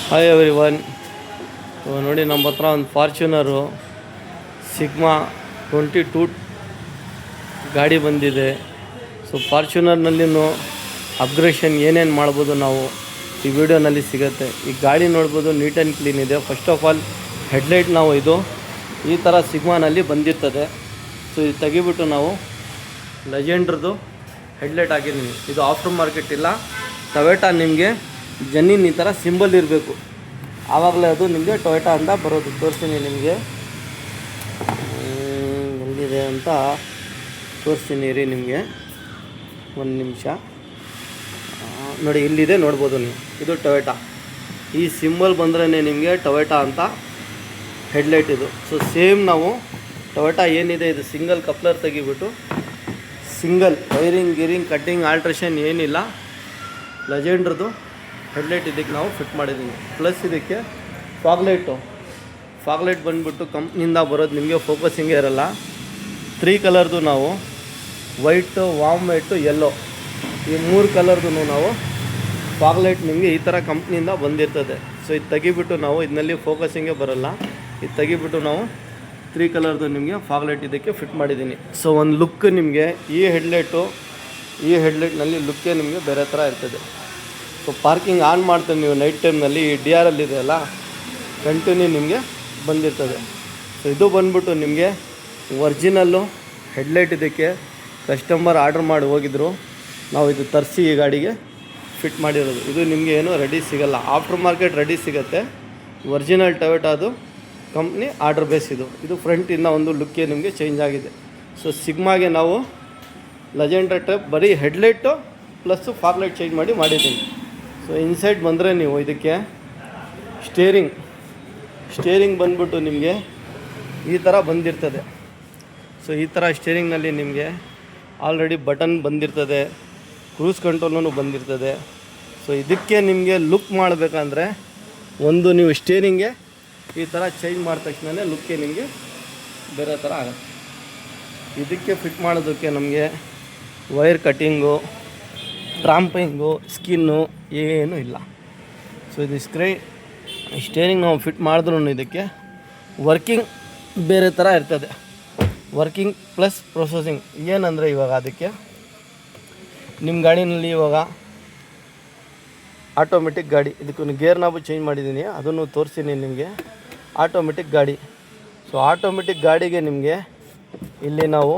Hi everyone. ನೋಡಿ ನಮ್ಮ ಹತ್ರ ಒಂದು ಫಾರ್ಚುನರು ಸಿಗ್ಮಾ 22 ಗಾಡಿ ಬಂದಿದೆ. ಸೊ ಫಾರ್ಚುನರ್ನಲ್ಲಿನೂ ಅಪ್ಗ್ರೇಷನ್ ಏನೇನು ಮಾಡ್ಬೋದು ನಾವು ಈ ವಿಡಿಯೋನಲ್ಲಿ ಸಿಗುತ್ತೆ. ಈ ಗಾಡಿ ನೋಡ್ಬೋದು, ನೀಟ್ ಆ್ಯಂಡ್ ಕ್ಲೀನ್ ಇದೆ. ಫಸ್ಟ್ ಆಫ್ ಆಲ್ ಹೆಡ್ಲೈಟ್ ನಾವು ಇದು ಈ ಥರ ಸಿಗ್ಮಾನಲ್ಲಿ ಬಂದಿರ್ತದೆ. ಸೊ ಇದು ತೆಗಿಬಿಟ್ಟು ನಾವು ಲೆಜೆಂಡ್ರದ್ದು ಹೆಡ್ಲೈಟ್ ಹಾಕಿದ್ದೀನಿ. ಇದು ಆಫ್ಟರ್ ಮಾರ್ಕೆಟ್ ಇಲ್ಲ, ಟೊಯೋಟಾ ನಿಮಗೆ ಜನ್ನಿನ್ ಈ ಥರ ಸಿಂಬಲ್ ಇರಬೇಕು, ಆವಾಗಲೇ ಅದು ನಿಮಗೆ ಟೊಯೋಟಾ ಅಂತ ಬರೋದು. ತೋರಿಸ್ತೀನಿ ನಿಮಗೆ ಎಲ್ಲಿದೆ ಅಂತ ತೋರಿಸ್ತೀನಿ ರೀ ನಿಮಗೆ. ಒಂದು ನಿಮಿಷ ನೋಡಿ, ಇಲ್ಲಿದೆ ನೋಡ್ಬೋದು ನೀವು. ಇದು ಟೊಯೋಟಾ, ಈ ಸಿಂಬಲ್ ಬಂದ್ರೇ ನಿಮಗೆ ಟೊಯೋಟಾ ಅಂತ ಹೆಡ್ಲೈಟ್ ಇದು. ಸೊ ಸೇಮ್ ನಾವು ಟೊಯೋಟಾ ಏನಿದೆ ಇದು ಸಿಂಗಲ್ ಕಪ್ಲರ್ ತೆಗಿಬಿಟ್ಟು ಸಿಂಗಲ್ ವೈರಿಂಗ್ ಗಿರಿಂಗ್ ಕಟ್ಟಿಂಗ್ ಆಲ್ಟ್ರೇಷನ್ ಏನಿಲ್ಲ, ಲೆಜೆಂಡ್ರದ್ದು ಹೆಡ್ಲೈಟ್ ಇದಕ್ಕೆ ನಾವು ಫಿಟ್ ಮಾಡಿದ್ದೀವಿ. ಪ್ಲಸ್ ಇದಕ್ಕೆ ಫಾಗ್ಲೈಟ್ ಬಂದುಬಿಟ್ಟು ಕಂಪ್ನಿಯಿಂದ ಬರೋದು, ನಿಮಗೆ ಫೋಕಸಿಂಗೇ ಇರಲ್ಲ. 3 ಕಲರ್ದು ನಾವು ವೈಟು, ವಾಮ್ ವೈಟು, ಯೆಲ್ಲೋ, ಈ 3 ಕಲರ್ದು ನಾವು ಫಾಗ್ಲೈಟ್ ನಿಮಗೆ ಈ ಥರ ಕಂಪ್ನಿಯಿಂದ ಬಂದಿರ್ತದೆ. ಸೊ ಇದು ತೆಗಿಬಿಟ್ಟು ನಾವು ಇದರಲ್ಲಿ ಫೋಕಸಿಂಗೇ ಬರೋಲ್ಲ, ಇದು ತೆಗಿಬಿಟ್ಟು ನಾವು 3 ಕಲರ್ದು ನಿಮಗೆ ಫಾಗ್ಲೈಟ್ ಇದಕ್ಕೆ ಫಿಟ್ ಮಾಡಿದ್ದೀನಿ. ಸೊ ಒಂದು ಲುಕ್ ನಿಮಗೆ ಈ ಹೆಡ್ಲೈಟ್ನಲ್ಲಿ ಲುಕ್ಕೇ ನಿಮಗೆ ಬೇರೆ ಥರ ಇರ್ತದೆ. ಸೊ ಪಾರ್ಕಿಂಗ್ ಆನ್ ಮಾಡ್ತೀವಿ ನೀವು ನೈಟ್ ಟೈಮ್ನಲ್ಲಿ, ಈ DRL ಇದೆ ಅಲ್ಲ, ಕಂಟಿನ್ಯೂ ನಿಮಗೆ ಬಂದಿರ್ತದೆ. ಸೊ ಇದು ಬಂದ್ಬಿಟ್ಟು ನಿಮಗೆ ಒರ್ಜಿನಲ್ಲು ಹೆಡ್ಲೈಟ್. ಇದಕ್ಕೆ ಕಸ್ಟಮರ್ ಆರ್ಡ್ರ್ ಮಾಡಿ ಹೋಗಿದ್ರು, ನಾವು ಇದು ತರಿಸಿ ಈ ಗಾಡಿಗೆ ಫಿಟ್ ಮಾಡಿರೋದು. ಇದು ನಿಮಗೆ ಏನು ರೆಡಿ ಸಿಗೋಲ್ಲ, ಆಫ್ಟರ್ ಮಾರ್ಕೆಟ್ ರೆಡಿ ಸಿಗುತ್ತೆ. ಒರ್ಜಿನಲ್ ಟೊಯೋಟಾದು ಕಂಪ್ನಿ ಆರ್ಡ್ರ್ ಬೇಸ್ ಇದು. ಇದು ಫ್ರಂಟಿಂದ ಒಂದು ಲುಕ್ಕೇ ನಿಮಗೆ ಚೇಂಜ್ ಆಗಿದೆ. ಸೊ ಸಿಗ್ಮಾಗೆ ನಾವು ಲೆಜೆಂಡ್ರ ಟೈಪ್ ಬರೀ ಹೆಡ್ಲೈಟು ಪ್ಲಸ್ಸು ಫಾಗ್ಲೈಟ್ ಚೇಂಜ್ ಮಾಡಿದ್ದೀನಿ. ಸೊ ಇನ್ಸೈಡ್ ಬಂದರೆ ನೀವು ಇದಕ್ಕೆ ಸ್ಟೇರಿಂಗ್ ಬಂದ್ಬಿಟ್ಟು ನಿಮಗೆ ಈ ಥರ ಬಂದಿರ್ತದೆ. ಸೊ ಈ ಥರ ಸ್ಟೇರಿಂಗ್ನಲ್ಲಿ ನಿಮಗೆ ಆಲ್ರೆಡಿ ಬಟನ್ ಬಂದಿರ್ತದೆ, ಕ್ರೂಸ್ ಕಂಟ್ರೋಲೂ ಬಂದಿರ್ತದೆ. ಸೊ ಇದಕ್ಕೆ ನಿಮಗೆ ಲುಕ್ ಮಾಡಬೇಕಂದ್ರೆ ಒಂದು ನೀವು ಸ್ಟೇರಿಂಗ್ಗೆ ಈ ಥರ ಚೇಂಜ್ ಮಾಡಿದ ತಕ್ಷಣ ಲುಕ್ಕೆ ನಿಮಗೆ ಬೇರೆ ಥರ ಆಗುತ್ತೆ. ಇದಕ್ಕೆ ಫಿಟ್ ಮಾಡೋದಕ್ಕೆ ನಮಗೆ ವೈರ್ ಕಟ್ಟಿಂಗು, ಟ್ರಾಂಪಿಂಗು, ಸ್ಕಿನ್ನು ಏನೂ ಇಲ್ಲ. ಸೊ ಇದು ಸ್ಟೇರಿಂಗ್ ನಾವು ಫಿಟ್ ಮಾಡಿದ್ರೂ ಇದಕ್ಕೆ ವರ್ಕಿಂಗ್ ಬೇರೆ ಥರ ಇರ್ತದೆ. ವರ್ಕಿಂಗ್ ಪ್ಲಸ್ ಪ್ರೊಸೆಸಿಂಗ್ ಏನಂದರೆ, ಇವಾಗ ಅದಕ್ಕೆ ನಿಮ್ಮ ಗಾಡಿನಲ್ಲಿ ಇವಾಗ ಆಟೋಮೆಟಿಕ್ ಗಾಡಿ, ಇದಕ್ಕೆ ಗೇರ್ ನಾಬು ಚೇಂಜ್ ಮಾಡಿದ್ದೀನಿ, ಅದನ್ನು ತೋರಿಸ್ತೀನಿ ನಿಮಗೆ. ಆಟೋಮೆಟಿಕ್ ಗಾಡಿ. ಸೊ ಆಟೋಮೆಟಿಕ್ ಗಾಡಿಗೆ ನಿಮಗೆ ಇಲ್ಲಿ ನಾವು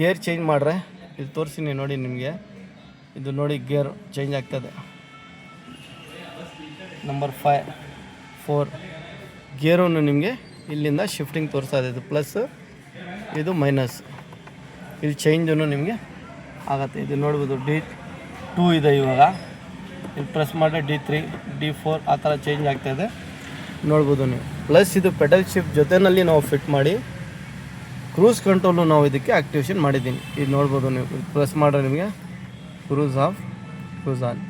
ಗೇರ್ ಚೇಂಜ್ ಮಾಡ್ರೆ ಇದು ತೋರಿಸ್ತೀನಿ ನೋಡಿ ನಿಮಗೆ. ಇದು ನೋಡಿ ಗೇರ್ ಚೇಂಜ್ ಆಗ್ತದೆ. ನಂಬರ್ 5, 4 ಗೇರನ್ನು ನಿಮಗೆ ಇಲ್ಲಿಂದ ಶಿಫ್ಟಿಂಗ್ ತೋರಿಸ್ತದೆ. ಇದು ಪ್ಲಸ್, ಇದು ಮೈನಸ್, ಇದು ಚೇಂಜನ್ನು ನಿಮಗೆ ಆಗುತ್ತೆ. ಇದು ನೋಡ್ಬೋದು D2 ಇದೆ. ಇವಾಗ ಇದು ಪ್ರೆಸ್ ಮಾಡಿದ್ರೆ D3, D4 ಆ ಥರ ಚೇಂಜ್ ಆಗ್ತಾಯಿದೆ, ನೋಡ್ಬೋದು ನೀವು. ಪ್ಲಸ್ ಇದು ಪೆಡಲ್ ಶಿಫ್ಟ್ ಜೊತೆಯಲ್ಲಿ ನಾವು ಫಿಟ್ ಮಾಡಿ ಕ್ರೂಸ್ ಕಂಟ್ರೋಲು ನಾವು ಇದಕ್ಕೆ ಆ್ಯಕ್ಟಿವೇಷನ್ ಮಾಡಿದ್ದೀನಿ. ಇದು ನೋಡ್ಬೋದು ನೀವು. ಪ್ರೆಸ್ ಮಾಡಿದ್ರೆ ನಿಮಗೆ cruise of, cruise on.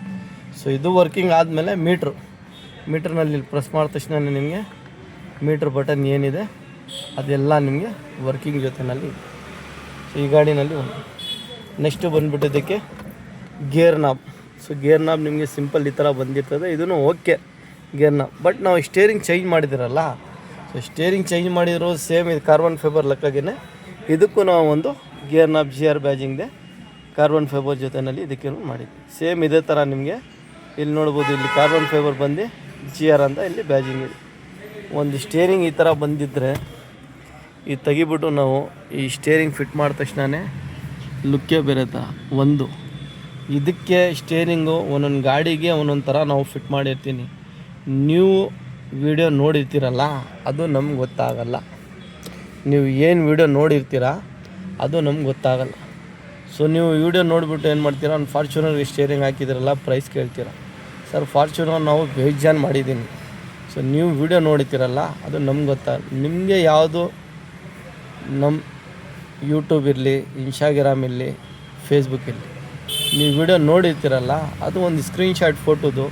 So ಇದು ವರ್ಕಿಂಗ್ ಆದಮೇಲೆ ಮೀಟ್ರ್ನಲ್ಲಿ ಪ್ರೆಸ್ ಮಾಡಿದ ತಕ್ಷಣ ನಿಮಗೆ ಮೀಟ್ರ್ ಬಟನ್ ಏನಿದೆ ಅದೆಲ್ಲ ನಿಮಗೆ ವರ್ಕಿಂಗ್ ಜೊತೆಯಲ್ಲಿ. ಸೊ ಈ ಗಾಡಿನಲ್ಲಿ ನೆಕ್ಸ್ಟು ಬಂದುಬಿಟ್ಟು ಇದಕ್ಕೆ gear knob. So gear knob ನಿಮಗೆ ಸಿಂಪಲ್ ಈ ಥರ ಬಂದಿರ್ತದೆ. ಇದೂ ಓಕೆ ಗೇರ್ ನಾಬ್. ಬಟ್ ನಾವು ಸ್ಟೇರಿಂಗ್ ಚೇಂಜ್ ಮಾಡಿದಿರಲ್ಲ, ಸೊ ಸ್ಟೇರಿಂಗ್ ಚೇಂಜ್ ಮಾಡಿರೋ ಸೇಮ್ ಇದು ಕಾರ್ಬನ್ ಫೈಬರ್ ಲೆಕ್ಕಾಗೇ ಇದಕ್ಕೂ ನಾವು ಒಂದು ಗೇರ್ ನಾಬ್ GR ಬ್ಯಾಜಿಂಗ್ದೆ ಕಾರ್ಬನ್ ಫೈಬರ್ ಜೊತೆಯಲ್ಲಿ ಇದಕ್ಕೆ ಮಾಡಿದ್ವಿ. ಸೇಮ್ ಇದೇ ಥರ ನಿಮಗೆ ಇಲ್ಲಿ ನೋಡ್ಬೋದು. ಇಲ್ಲಿ ಕಾರ್ಬನ್ ಫೈಬರ್ ಬಂದು GR ಅಂತ ಇಲ್ಲಿ ಬ್ಯಾಜಿಂಗ್ ಇದೆ. ಒಂದು ಸ್ಟೇರಿಂಗ್ ಈ ಥರ ಬಂದಿದ್ದರೆ ಇದು ತೆಗಿಬಿಟ್ಟು ನಾವು ಈ ಸ್ಟೇರಿಂಗ್ ಫಿಟ್ ಮಾಡಿದ ತಕ್ಷಣ ಲುಕ್ಕೇ ಬೇರೆ ಥರ. ಒಂದು ಇದಕ್ಕೆ ಸ್ಟೇರಿಂಗು ಒಂದೊಂದು ಗಾಡಿಗೆ ಒಂದೊಂದು ಥರ ನಾವು ಫಿಟ್ ಮಾಡಿರ್ತೀನಿ. ನೀವು ವಿಡಿಯೋ ನೋಡಿರ್ತೀರಲ್ಲ, ಅದು ನಮ್ಗೆ ಗೊತ್ತಾಗಲ್ಲ. ನೀವು ಏನು ವಿಡಿಯೋ ನೋಡಿರ್ತೀರ ಅದು ನಮ್ಗೆ ಗೊತ್ತಾಗಲ್ಲ. ಸೊ ನೀವು ವಿಡಿಯೋ ನೋಡಿಬಿಟ್ಟು ಏನು ಮಾಡ್ತೀರಾ, ಒಂದು ಫಾರ್ಚುನರ್ಗೆ ಸ್ಟೇರಿಂಗ್ ಹಾಕಿದ್ರಲ್ಲ, ಪ್ರೈಸ್ ಕೇಳ್ತೀರ. ಸರ್ ಫಾರ್ಚುನರ್ ನಾವು ಬೇಜಾನ್ ಮಾಡಿದ್ದೀನಿ. ಸೊ ನೀವು ವಿಡಿಯೋ ನೋಡ್ತೀರಲ್ಲ ಅದು ನಮ್ಗೆ ಗೊತ್ತಾಗಲ್ಲ. ನಿಮಗೆ ಯಾವುದು ನಮ್ಮ ಯೂಟ್ಯೂಬ್ ಇರಲಿ, ಇನ್ಸ್ಟಾಗ್ರಾಮ್ ಇರಲಿ, ಫೇಸ್ಬುಕ್ ಇರಲಿ, ನೀವು ವಿಡಿಯೋ ನೋಡಿರ್ತೀರಲ್ಲ ಅದು ಒಂದು ಸ್ಕ್ರೀನ್ಶಾಟ್ ಫೋಟೋದು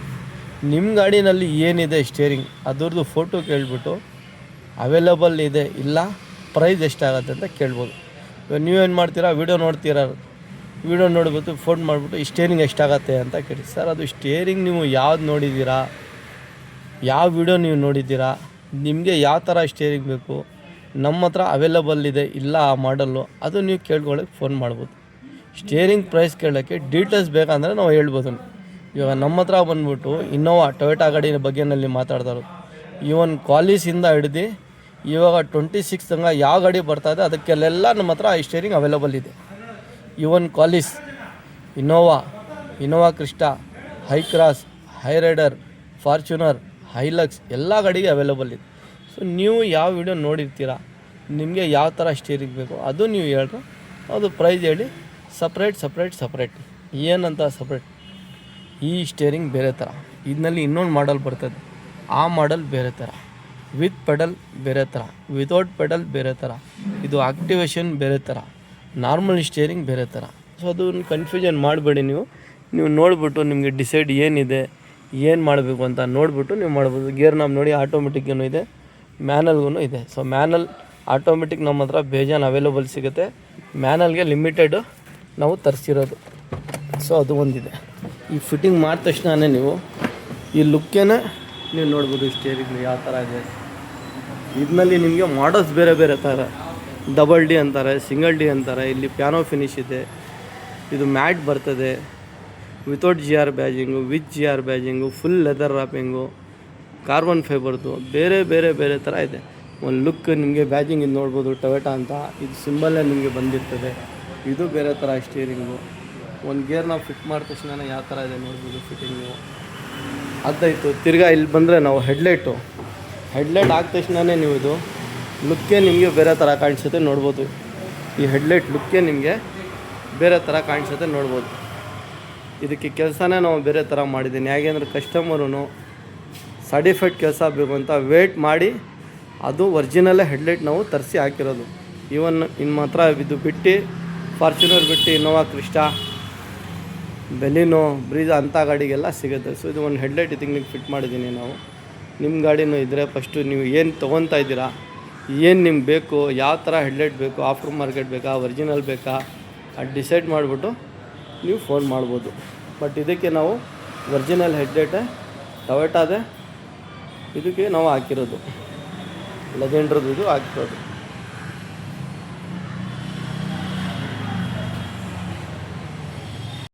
ನಿಮ್ಮ ಗಾಡಿನಲ್ಲಿ ಏನಿದೆ ಸ್ಟೇರಿಂಗ್ ಅದ್ರದ್ದು ಫೋಟೋ ಕೇಳಿಬಿಟ್ಟು ಅವೈಲೇಬಲ್ ಇದೆ ಇಲ್ಲ ಪ್ರೈಸ್ ಎಷ್ಟಾಗತ್ತೆ ಅಂತ ಕೇಳ್ಬೋದು. ಇವಾಗ ನೀವೇನು ಮಾಡ್ತೀರಾ, ವಿಡಿಯೋ ನೋಡ್ತೀರಾ, ವಿಡಿಯೋ ನೋಡಿಬಿಟ್ಟು ಫೋನ್ ಮಾಡಿಬಿಟ್ಟು ಈ ಸ್ಟೇರಿಂಗ್ ಎಷ್ಟಾಗತ್ತೆ ಅಂತ ಕೇಳಿ. ಸರ್ ಅದು ಸ್ಟೇರಿಂಗ್ ನೀವು ಯಾವ್ದು ನೋಡಿದ್ದೀರಾ, ಯಾವ ವಿಡಿಯೋ ನೀವು ನೋಡಿದ್ದೀರಾ, ನಿಮಗೆ ಯಾವ ಥರ ಸ್ಟೇರಿಂಗ್ ಬೇಕು, ನಮ್ಮ ಹತ್ರ ಅವೈಲಬಲ್ ಇದೆ ಇಲ್ಲ ಆ ಮಾಡಲ್ಲು, ಅದು ನೀವು ಕೇಳ್ಕೊಳ್ಳೋಕ್ಕೆ ಫೋನ್ ಮಾಡ್ಬೋದು. ಸ್ಟೇರಿಂಗ್ ಪ್ರೈಸ್ ಕೇಳೋಕ್ಕೆ ಡೀಟೇಲ್ಸ್ ಬೇಕಂದರೆ ನಾವು ಹೇಳ್ಬೋದು. ಇವಾಗ ನಮ್ಮ ಹತ್ರ ಬಂದ್ಬಿಟ್ಟು ಇನ್ನೋವಾ ಟೊಯೋಟಾ ಗಾಡಿ ಬಗ್ಗೆನಲ್ಲಿ ಮಾತಾಡ್ತಾರೆ. ಈವನ್ ಕ್ವಾಲಿಸಿಂದ ಹಿಡ್ದು ಇವಾಗ 26 ತನಕ ಯಾವ ಗಾಡಿ ಬರ್ತಾಯಿದೆ ಅದಕ್ಕೆಲ್ಲ ನಮ್ಮ ಹತ್ರ ಈ ಸ್ಟೇರಿಂಗ್ ಅವೈಲಬಲ್ ಇದೆ. Even Qualis, Innova Crysta, Hycross, Hyryder, Fortuner, Hilux ಎಲ್ಲ ಗಾಡಿಗೆ ಅವೈಲಬಲ್ ಇದೆ. ಸೊ ನೀವು ಯಾವ ವಿಡಿಯೋ ನೋಡಿರ್ತೀರ, ನಿಮಗೆ ಯಾವ ಥರ ಸ್ಟೇರಿಂಗ್ ಬೇಕು ಅದು ನೀವು ಹೇಳ್ರಿ, ಅದು ಪ್ರೈಸ್ ಹೇಳಿ. ಸಪ್ರೇಟ್ ಏನಂತ ಸಪ್ರೇಟ್. ಈ ಸ್ಟೇರಿಂಗ್ ಬೇರೆ ಥರ, ಇದರಲ್ಲಿ ಇನ್ನೊಂದು ಮಾಡಲ್ ಬರ್ತದೆ, ಆ ಮಾಡಲ್ ಬೇರೆ ಥರ, ವಿತ್ ಪೆಡಲ್ ಬೇರೆ ಥರ, ವಿತೌಟ್ ಪೆಡಲ್ ಬೇರೆ ಥರ, ಇದು ಆಕ್ಟಿವೇಶನ್ ಬೇರೆ ಥರ, ನಾರ್ಮಲ್ ಸ್ಟೇರಿಂಗ್ ಬೇರೆ ಥರ. ಸೊ ಅದನ್ನು ಕನ್ಫ್ಯೂಷನ್ ಮಾಡಬೇಡಿ. ನೀವು ನೋಡಿಬಿಟ್ಟು ನಿಮಗೆ ಡಿಸೈಡ್ ಏನಿದೆ, ಏನು ಮಾಡಬೇಕು ಅಂತ ನೋಡಿಬಿಟ್ಟು ನೀವು ಮಾಡ್ಬೋದು. ಗೇರ್ ನಾಬ್ ನೋಡಿ ಆಟೋಮೆಟಿಕ್ಗೂ ಇದೆ, ಮ್ಯಾನಲ್ಗೂ ಇದೆ. ಸೊ ಮ್ಯಾನಲ್ ಆಟೋಮೆಟಿಕ್ ನಮ್ಮ ಹತ್ರ ಬೇಜಾನ್ ಅವೈಲಬಲ್ ಸಿಗುತ್ತೆ, ಮ್ಯಾನಲ್ಗೆ ಲಿಮಿಟೆಡ್ ನಾವು ತರಿಸಿರೋದು. ಸೊ ಅದು ಒಂದಿದೆ. ಈ ಫಿಟ್ಟಿಂಗ್ ಮಾಡಿದ ತಕ್ಷಣ ನೀವು ಈ ಲುಕ್ಕೇನೆ ನೀವು ನೋಡ್ಬೋದು ಸ್ಟೇರಿಂಗ್ ಯಾವ ಥರ ಇದೆ. ಇದರಲ್ಲಿ ನಿಮಗೆ ಮಾಡಲ್ಸ್ ಬೇರೆ ಥರ, ಡಬಲ್ ಡಿ ಅಂತಾರೆ, ಸಿಂಗಲ್ ಡಿ ಅಂತಾರೆ. ಇಲ್ಲಿ ಪ್ಯಾನೋ ಫಿನಿಶ್ ಇದೆ, ಇದು ಮ್ಯಾಟ್ ಬರ್ತದೆ, without GR badging, with GR badging, full leather wrapping, carbon ಫೈಬರ್ದು ಬೇರೆ ಥರ ಇದೆ. ಒಂದು ಲುಕ್ ನಿಮಗೆ ಬ್ಯಾಜಿಂಗ್ ಇದು ನೋಡ್ಬೋದು, ಟೊಯೋಟಾ ಅಂತ ಇದು ಸಿಂಬಲ್ಲೇ ನಿಮಗೆ ಬಂದಿರ್ತದೆ. ಇದು ಬೇರೆ ಥರ ಸ್ಟೀರಿಂಗು. ಒಂದು ಗೇರ್ ನಾವು ಫಿಟ್ ಮಾಡಿದ ತಕ್ಷಣ ಯಾವ ಥರ ಇದೆ ನೋಡ್ಬೋದು ಫಿಟ್ಟಿಂಗು. ಅದಾಯಿತು. ತಿರ್ಗಾ ಇಲ್ಲಿ ಬಂದರೆ ನಾವು ಹೆಡ್ಲೈಟ್ ಹಾಕಿದ ತಕ್ಷಣ ನೀವು ಇದು ಲುಕ್ಕೇ ನಿಮಗೆ ಬೇರೆ ಥರ ಕಾಣಿಸುತ್ತೆ ನೋಡ್ಬೋದು. ಈ ಹೆಡ್ಲೈಟ್ ಲುಕ್ಕೇ ನಿಮಗೆ ಬೇರೆ ಥರ ಕಾಣಿಸುತ್ತೆ ನೋಡ್ಬೋದು. ಇದಕ್ಕೆ ಕೆಲಸನೇ ನಾವು ಬೇರೆ ಥರ ಮಾಡಿದ್ದೀನಿ. ಯಾಕೆಂದರೆ ಕಸ್ಟಮರೂ ಸರ್ಟಿಫೈಡ್ ಕೆಲಸ ಬೇಕು ಅಂತ ವೇಟ್ ಮಾಡಿ ಅದು ಒರಿಜಿನಲ್ಲೇ ಹೆಡ್ಲೈಟ್ ನಾವು ತರಿಸಿ ಹಾಕಿರೋದು. ಈವನ್ ಇನ್ನು ಮಾತ್ರ ಇದು ಬಿಟ್ಟು ಫಾರ್ಚುನರ್ ಬಿಟ್ಟು ಇನೋವಾ ಕ್ರಿಸ್ಟಾ, ಬೆಲಿನೋ, ಬ್ರೀಜಾ ಅಂಥ ಗಾಡಿಗೆಲ್ಲ ಸಿಗುತ್ತೆ. ಸೊ ಇದು ಒಂದು ಹೆಡ್ಲೈಟ್ ಇದಕ್ಕೆ ನೀವು ಫಿಟ್ ಮಾಡಿದ್ದೀನಿ ನಾವು. ನಿಮ್ಮ ಗಾಡಿನೂ ಇದ್ದರೆ ಫಸ್ಟು ನೀವು ಏನು ತೊಗೊತಾ ಇದ್ದೀರಾ, ಏನು ನಿಮ್ಗೆ ಬೇಕು, ಯಾವ ಥರ ಹೆಡ್ಲೈಟ್ ಬೇಕು, ಆಫ್ಟರ್ ಮಾರ್ಕೆಟ್ ಬೇಕಾ, ಒರಿಜಿನಲ್ ಬೇಕಾ, ಅದು ಡಿಸೈಡ್ ಮಾಡಿಬಿಟ್ಟು ನೀವು ಫೋನ್ ಮಾಡ್ಬೋದು. ಬಟ್ ಇದಕ್ಕೆ ನಾವು ಒರಿಜಿನಲ್ ಹೆಡ್ಲೈಟೇ ಟೊಯೋಟಾದೆ ಇದಕ್ಕೆ ನಾವು ಹಾಕಿರೋದು, ಲೆಜೆಂಡ್ರದ್ದು ಇದು ಹಾಕಿರೋದು.